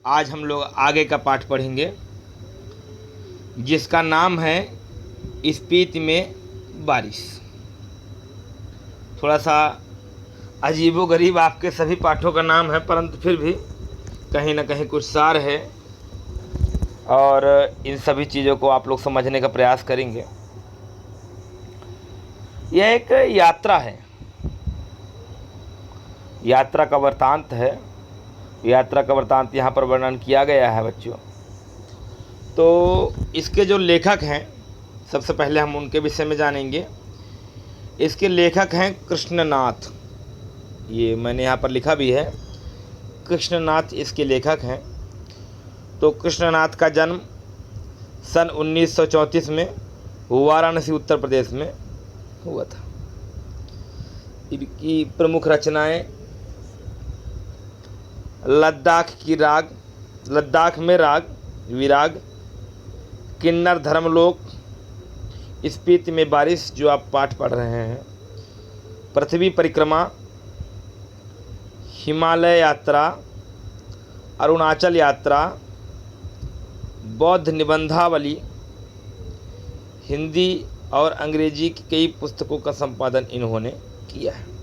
आज हम लोग आगे का पाठ पढ़ेंगे, जिसका नाम है स्पीति में बारिश। थोड़ा सा अजीबोगरीब आपके सभी पाठों का नाम है, परंतु फिर भी कहीं ना कहीं कुछ सार है और इन सभी चीज़ों को आप लोग समझने का प्रयास करेंगे। यह एक यात्रा है, यात्रा का वृत्तांत है। यात्रा का वृत्तांत यहाँ पर वर्णन किया गया है बच्चों। तो इसके जो लेखक हैं, सबसे पहले हम उनके विषय में जानेंगे। इसके लेखक हैं कृष्णनाथ। ये मैंने यहाँ पर लिखा भी है, कृष्णनाथ इसके लेखक हैं। तो कृष्णनाथ का जन्म सन 1934 में वाराणसी उत्तर प्रदेश में हुआ था। इनकी प्रमुख रचनाएं लद्दाख में राग विराग, किन्नर धर्मलोक, स्पीति में बारिश जो आप पाठ पढ़ रहे हैं, पृथ्वी परिक्रमा, हिमालय यात्रा, अरुणाचल यात्रा, बौद्ध निबंधावली, हिंदी और अंग्रेजी की कई पुस्तकों का संपादन इन्होंने किया है।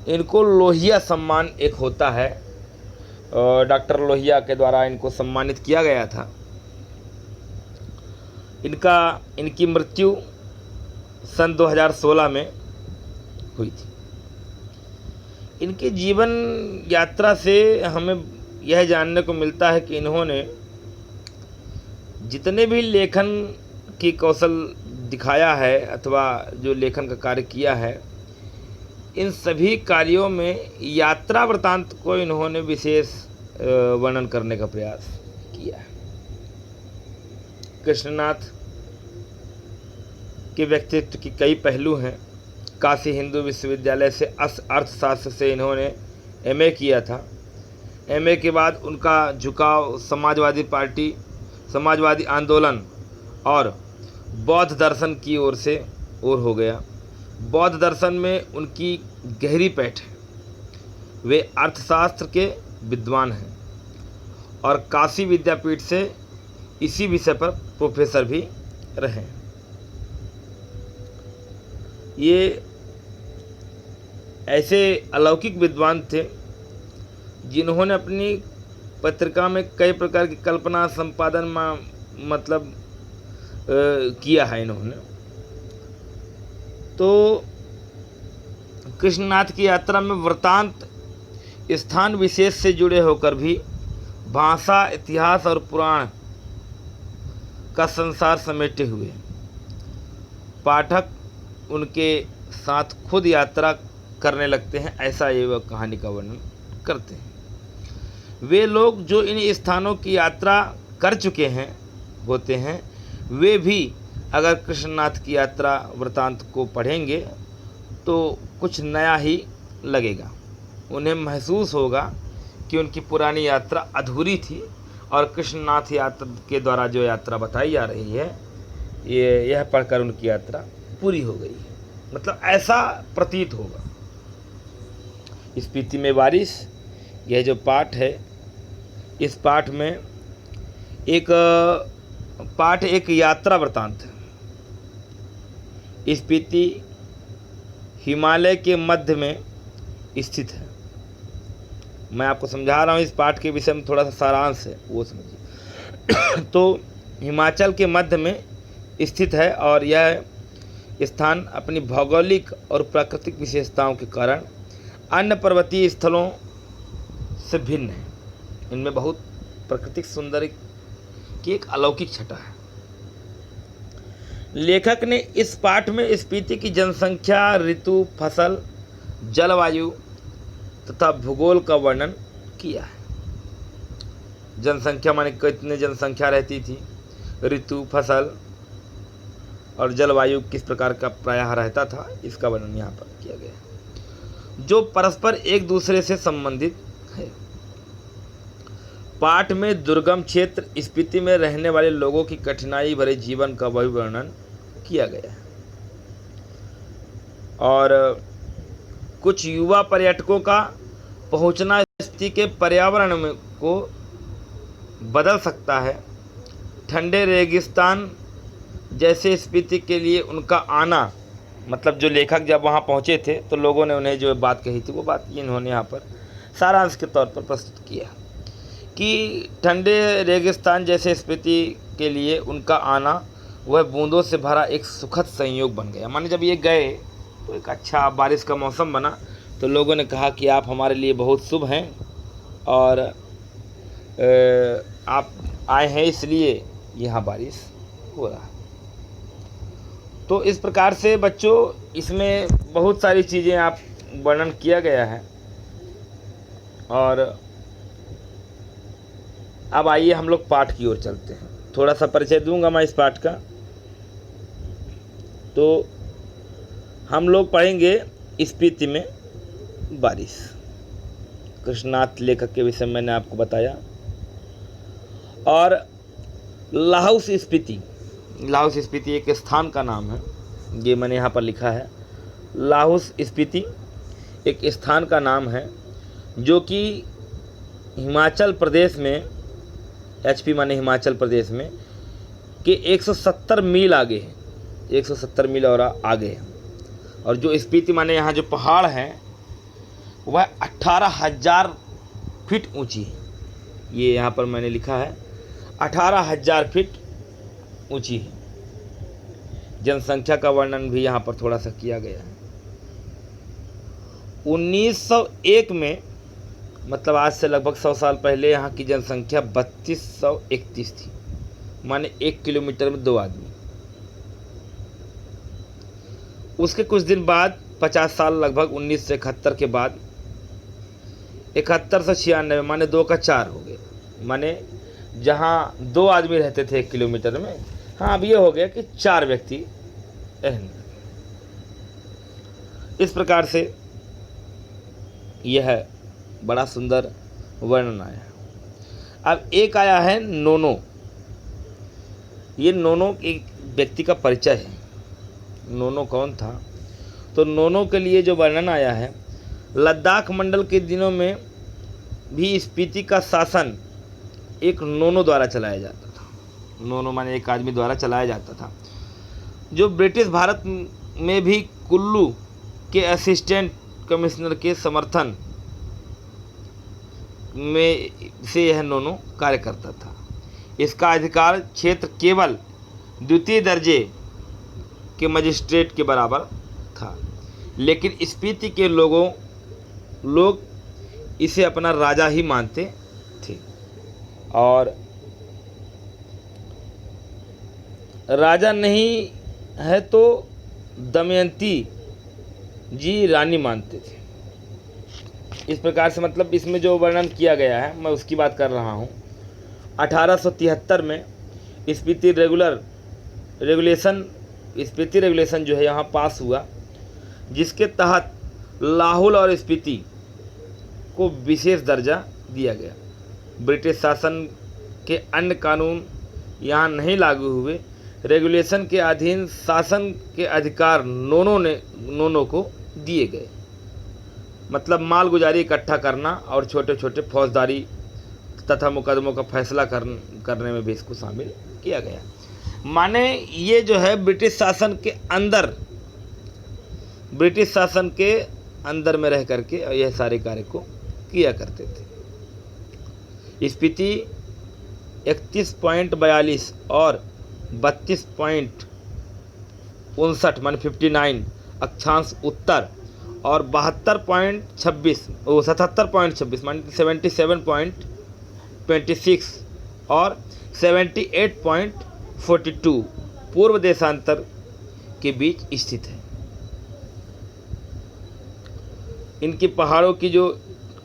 इनको लोहिया सम्मान एक होता है, डॉक्टर लोहिया के द्वारा इनको सम्मानित किया गया था। इनकी मृत्यु सन 2016 में हुई थी। इनके जीवन यात्रा से हमें यह जानने को मिलता है कि इन्होंने जितने भी लेखन की कौशल दिखाया है अथवा जो लेखन का कार्य किया है, इन सभी कार्यों में यात्रा वृत्तांत को इन्होंने विशेष वर्णन करने का प्रयास किया है। कृष्णनाथ के व्यक्तित्व की कई पहलू हैं। काशी हिंदू विश्वविद्यालय से अर्थशास्त्र से इन्होंने एमए किया था। एमए के बाद उनका झुकाव समाजवादी पार्टी, समाजवादी आंदोलन और बौद्ध दर्शन की ओर हो गया। बौद्ध दर्शन में उनकी गहरी पैठ है। वे अर्थशास्त्र के विद्वान हैं और काशी विद्यापीठ से इसी विषय पर प्रोफेसर भी रहे। ये ऐसे अलौकिक विद्वान थे जिन्होंने अपनी पत्रिका में कई प्रकार की कल्पना संपादन किया है इन्होंने। तो कृष्णनाथ की यात्रा में वृत्तांत स्थान विशेष से जुड़े होकर भी भाषा, इतिहास और पुराण का संसार समेटे हुए। पाठक उनके साथ खुद यात्रा करने लगते हैं, ऐसा ये वह कहानी का वर्णन करते हैं। वे लोग जो इन स्थानों की यात्रा कर चुके होते हैं, वे भी अगर कृष्णनाथ की यात्रा वृत्तांत को पढ़ेंगे तो कुछ नया ही लगेगा। उन्हें महसूस होगा कि उनकी पुरानी यात्रा अधूरी थी और कृष्णनाथ यात्रा के द्वारा जो यात्रा बताई जा रही है, यह पढ़कर उनकी यात्रा पूरी हो गई है, मतलब ऐसा प्रतीत होगा। स्पीति में बारिश, यह जो पाठ है, इस पाठ में एक यात्रा वृत्तांत है। स्पीति हिमालय के मध्य में स्थित है। मैं आपको समझा रहा हूँ, इस पाठ के विषय में थोड़ा सा सारांश है, वो समझिए। तो हिमाचल के मध्य में स्थित है और यह स्थान अपनी भौगोलिक और प्राकृतिक विशेषताओं के कारण अन्य पर्वतीय स्थलों से भिन्न है। इनमें बहुत प्राकृतिक सौंदर्य की एक अलौकिक छटा है। लेखक ने इस पाठ में स्पीति की जनसंख्या, ऋतु, फसल, जलवायु तथा भूगोल का वर्णन किया है। जनसंख्या माने कितनी जनसंख्या रहती थी, ऋतु, फसल और जलवायु किस प्रकार का प्रायः रहता था, इसका वर्णन यहाँ पर किया गया है, जो परस्पर एक दूसरे से संबंधित है। पाठ में दुर्गम क्षेत्र स्पीति में रहने वाले लोगों की कठिनाई भरे जीवन का भी वर्णन किया गया है और कुछ युवा पर्यटकों का पहुंचना परिस्थिति के पर्यावरण में को बदल सकता है। ठंडे रेगिस्तान जैसे स्पीति के लिए उनका आना, मतलब जो लेखक जब वहाँ पहुँचे थे तो लोगों ने उन्हें जो बात कही थी वो बात इन्होंने यहाँ पर सारांश के तौर पर प्रस्तुत किया कि ठंडे रेगिस्तान जैसे स्पीति के लिए उनका आना वह बूंदों से भरा एक सुखद संयोग बन गया। माने जब ये गए तो एक अच्छा बारिश का मौसम बना, तो लोगों ने कहा कि आप हमारे लिए बहुत शुभ हैं और आप आए हैं इसलिए यहाँ बारिश हो रहा है। तो इस प्रकार से बच्चों इसमें बहुत सारी चीज़ें आप वर्णन किया गया है। और अब आइए हम लोग पाठ की ओर चलते हैं। थोड़ा सा परिचय दूंगा मैं इस पाठ का। तो हम लोग पढ़ेंगे स्पीति में बारिश। कृष्णनाथ लेखक के विषय में मैंने आपको बताया। और लाहौस स्पीति, लाहौस स्पीति एक स्थान का नाम है, ये मैंने यहाँ पर लिखा है। लाहौस स्पीति एक स्थान का नाम है जो कि हिमाचल प्रदेश में, HP माने हिमाचल प्रदेश में के 170 मील आगे है, 170 मील और आगे है। और जो स्पीति माने यहाँ जो पहाड़ हैं वह 18,000 फीट ऊंची है। ये यहाँ पर मैंने लिखा है 18,000 फीट ऊंची है। जनसंख्या का वर्णन भी यहाँ पर थोड़ा सा किया गया है। 1901 में, मतलब आज से लगभग 100 साल पहले, यहाँ की जनसंख्या 3231 थी, माने 1 किलोमीटर में 2 आदमी। उसके कुछ दिन बाद 50 साल लगभग 1971 के बाद 71 से 96 माने 2 का 4 हो गए। माने जहाँ 2 आदमी रहते थे 1 किलोमीटर में, हाँ अब ये हो गया कि 4 व्यक्ति रहने। इस प्रकार से यह बड़ा सुंदर वर्णन आया है। अब एक आया है नोनो। ये नोनो एक व्यक्ति का परिचय है। नोनो कौन था? तो नोनो के लिए जो वर्णन आया है, लद्दाख मंडल के दिनों में भी स्पीति का शासन एक नोनो द्वारा चलाया जाता था। नोनो माने एक आदमी द्वारा चलाया जाता था, जो ब्रिटिश भारत में भी कुल्लू के असिस्टेंट कमिश्नर के समर्थन में से यह नोनो कार्य करता था। इसका अधिकार क्षेत्र केवल द्वितीय दर्जे के मजिस्ट्रेट के बराबर था, लेकिन स्पीति के लोग इसे अपना राजा ही मानते थे और राजा नहीं है तो दमयंती जी रानी मानते थे। इस प्रकार से, मतलब इसमें जो वर्णन किया गया है मैं उसकी बात कर रहा हूँ। 1873 में स्पीति रेगुलेशन जो है यहाँ पास हुआ, जिसके तहत लाहौल और स्पीति को विशेष दर्जा दिया गया। ब्रिटिश शासन के अन्य कानून यहाँ नहीं लागू हुए। रेगुलेशन के अधीन शासन के अधिकार नोनो को दिए गए, मतलब मालगुजारी इकट्ठा करना और छोटे छोटे फौजदारी तथा मुकदमों का फैसला करने में भी इसको शामिल किया गया। माने ये जो है ब्रिटिश शासन के अंदर में रह करके यह सारे कार्य को किया करते थे। स्पीति 31.42 और 32.59 मान 59 अक्षांश उत्तर और 77.26 मान 77.26 और 78.42 पूर्व देशांतर के बीच स्थित है। इनकी पहाड़ों की जो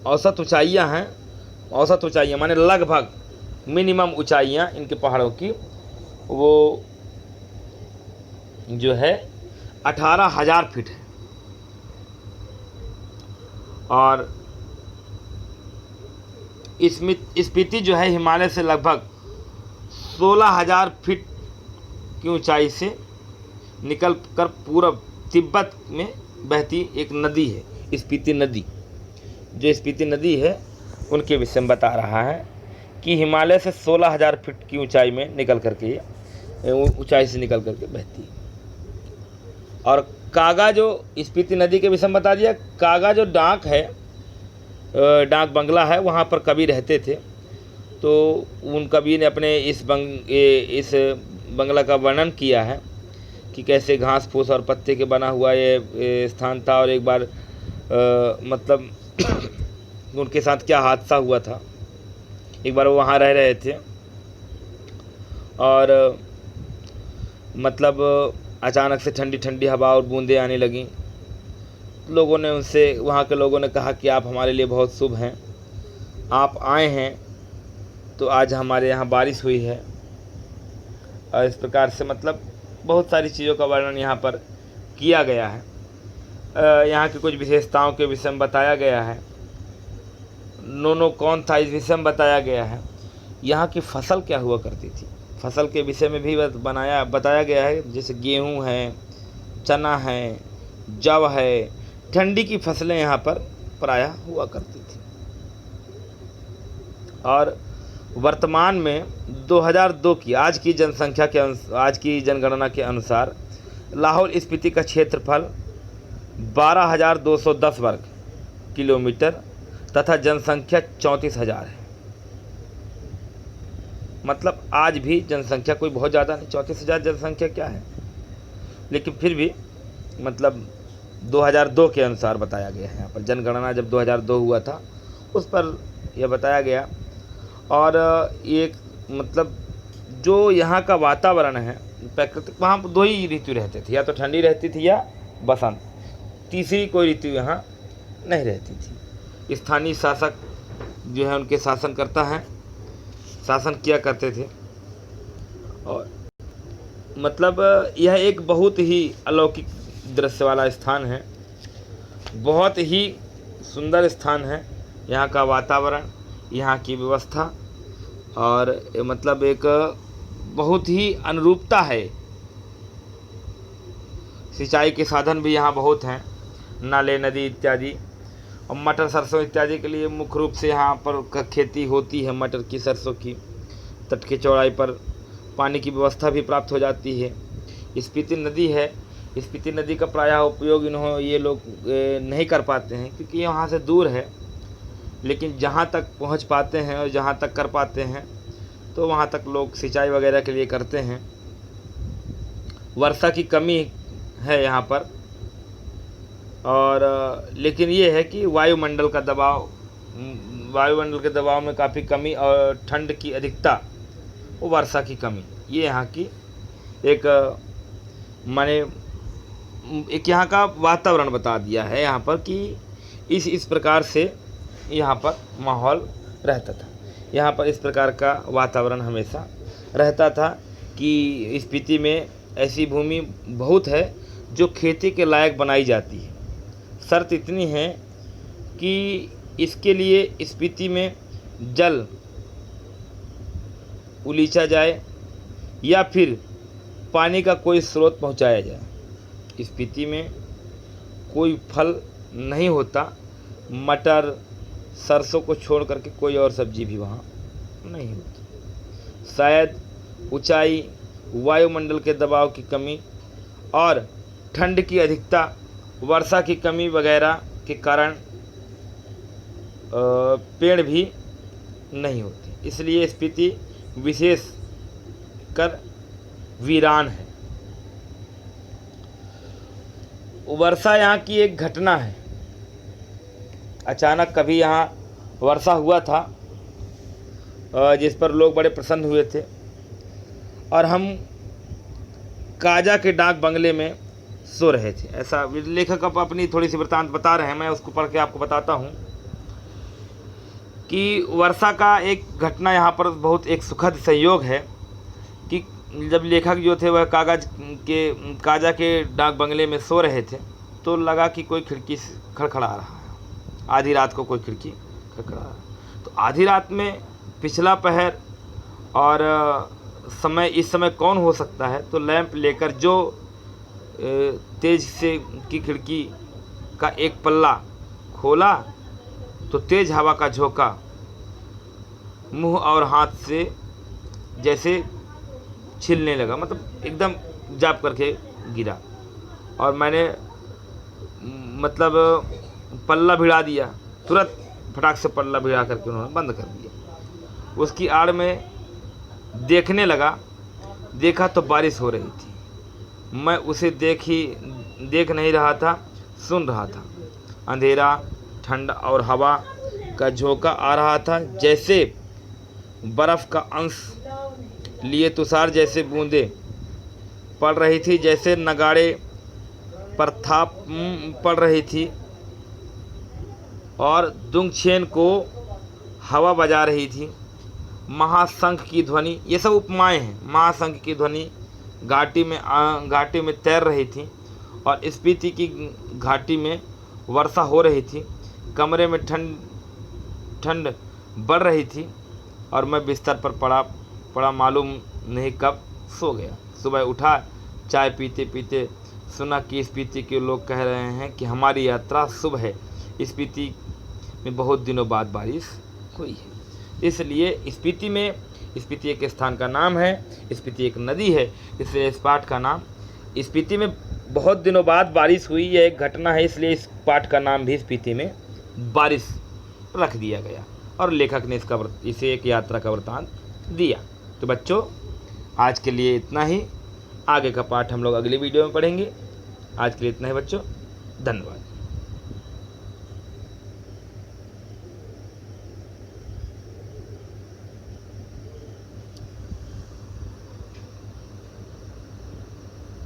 औसत ऊंचाइयां माने लगभग मिनिमम ऊंचाइयां इनके पहाड़ों की वो जो है 18,000 फीट है। और स्पीति जो है हिमालय से लगभग 16,000 फीट की ऊंचाई से निकल कर पूर्व तिब्बत में बहती एक नदी है। स्पीति नदी, जो स्पीति नदी है उनके विषय में बता रहा है कि हिमालय से 16,000 फीट की ऊंचाई में निकल करके ये ऊंचाई से निकल करके बहती है। और कागा जो स्पीति नदी के विषय में बता दिया। कागा जो डाक है, डाक बंगला है, वहाँ पर कवि रहते थे। तो उन कवि ने अपने इस बंगला का वर्णन किया है कि कैसे घास फूस और पत्ते के बना हुआ ये स्थान था। और एक बार मतलब उनके साथ क्या हादसा हुआ था। एक बार वो वहाँ रह रहे थे और मतलब अचानक से ठंडी ठंडी हवा और बूंदें आने लगीं। लोगों ने उनसे, वहाँ के लोगों ने कहा कि आप हमारे लिए बहुत शुभ हैं, आप आए हैं तो आज हमारे यहाँ बारिश हुई है। और इस प्रकार से मतलब बहुत सारी चीज़ों का वर्णन यहाँ पर किया गया है। यहाँ की कुछ विशेषताओं के विषय में बताया गया है। नोनो कौन था इस विषय में बताया गया है। यहाँ की फसल क्या हुआ करती थी, फसल के विषय में भी बताया गया है। जैसे गेहूँ है, चना है, जव है, ठंडी की फसलें यहाँ पर प्रायः हुआ करती थी। और वर्तमान में 2002 की आज की जनगणना के अनुसार लाहौल स्पीति का क्षेत्रफल 12,210 वर्ग किलोमीटर तथा जनसंख्या 34,000 है। मतलब आज भी जनसंख्या कोई बहुत ज़्यादा नहीं, 34,000 जनसंख्या क्या है, लेकिन फिर भी मतलब 2002 के अनुसार बताया गया है। यहाँ पर जनगणना जब 2002 हुआ था उस पर यह बताया गया। और एक मतलब जो यहाँ का वातावरण है प्राकृतिक, वहाँ 2 ही ऋतु रहते थे, या तो ठंडी रहती थी या बसंत, तीसरी कोई ऋतु यहाँ नहीं रहती थी। स्थानीय शासक जो है उनके शासनकर्ता हैं, शासन किया करते थे। और मतलब यह एक बहुत ही अलौकिक दृश्य वाला स्थान है, बहुत ही सुंदर स्थान है। यहाँ का वातावरण, यहाँ की व्यवस्था और मतलब एक बहुत ही अनुरूपता है। सिंचाई के साधन भी यहाँ बहुत हैं, नाले, नदी इत्यादि। और मटर, सरसों इत्यादि के लिए मुख्य रूप से यहाँ पर खेती होती है, मटर की, सरसों की। तट की चौड़ाई पर पानी की व्यवस्था भी प्राप्त हो जाती है। स्पीति नदी है, स्पीति नदी का प्रायः उपयोग ये लोग नहीं कर पाते हैं क्योंकि यहाँ से दूर है। लेकिन जहाँ तक पहुँच पाते हैं और जहाँ तक कर पाते हैं तो वहाँ तक लोग सिंचाई वगैरह के लिए करते हैं। वर्षा की कमी है यहाँ पर। और लेकिन ये है कि वायुमंडल के दबाव में काफ़ी कमी और ठंड की अधिकता, वो वर्षा की कमी, ये यहाँ की एक यहाँ का वातावरण बता दिया है यहाँ पर कि इस प्रकार से यहाँ पर माहौल रहता था। यहाँ पर इस प्रकार का वातावरण हमेशा रहता था कि स्पीति में ऐसी भूमि बहुत है जो खेती के लायक बनाई जाती है। शर्त इतनी है कि इसके लिए स्पीति में जल उलीचा जाए या फिर पानी का कोई स्रोत पहुंचाया जाए। स्पीति में कोई फल नहीं होता, मटर, सरसों को छोड़ करके कोई और सब्जी भी वहाँ नहीं होती। शायद ऊंचाई, वायुमंडल के दबाव की कमी और ठंड की अधिकता, वर्षा की कमी वगैरह के कारण पेड़ भी नहीं होते। इसलिए स्पीति विशेष कर वीरान है। वर्षा यहाँ की एक घटना है। अचानक कभी यहाँ वर्षा हुआ था जिस पर लोग बड़े प्रसन्न हुए थे। और हम काजा के डाक बंगले में सो रहे थे। ऐसा लेखक अपनी थोड़ी सी वृत्तांत बता रहे हैं, मैं उसको पढ़ के आपको बताता हूँ कि वर्षा का एक घटना यहाँ पर बहुत एक सुखद संयोग है कि जब लेखक जो थे वह काजा के डाक बंगले में सो रहे थे तो लगा कि कोई खिड़की खड़खड़ा रहा है। आधी रात को कोई खिड़की खड़खड़ा रहा है। तो आधी रात में पिछला पहर और इस समय कौन हो सकता है। तो लैंप लेकर जो तेज से की खिड़की का एक पल्ला खोला तो तेज हवा का झोंका मुंह और हाथ से जैसे छिलने लगा, मतलब एकदम जाप करके गिरा। और मैंने मतलब पल्ला भिड़ा दिया, तुरंत फटाक से पल्ला भिड़ा करके उन्होंने बंद कर दिया। उसकी आड़ में देखने लगा, देखा तो बारिश हो रही थी। मैं उसे देख नहीं रहा था, सुन रहा था। अंधेरा, ठंड और हवा का झोंका आ रहा था, जैसे बर्फ़ का अंश लिए तुषार जैसे बूंदें पड़ रही थी, जैसे नगाड़े पर थाप पड़ रही थी और दुंगछेन को हवा बजा रही थी। महाशंख की ध्वनि, ये सब उपमाएं हैं। महाशंख की ध्वनि घाटी में तैर रही थी और स्पीति की घाटी में वर्षा हो रही थी। कमरे में ठंड बढ़ रही थी और मैं बिस्तर पर पड़ा मालूम नहीं कब सो गया। सुबह उठा, चाय पीते पीते सुना कि स्पीति के लोग कह रहे हैं कि हमारी यात्रा शुभ है। स्पीति में बहुत दिनों बाद बारिश हुई है। इसलिए स्पीति एक स्थान का नाम है, स्पीति एक नदी है, इसलिए इस पाठ का नाम स्पीति में बहुत दिनों बाद बारिश हुई, यह एक घटना है, इसलिए इस पाठ का नाम भी स्पीति में बारिश रख दिया गया और लेखक ने इसे एक यात्रा का वृत्तांत दिया। तो बच्चों, आज के लिए इतना ही। आगे का पाठ हम लोग अगले वीडियो में पढ़ेंगे। आज के लिए इतना ही बच्चों, धन्यवाद।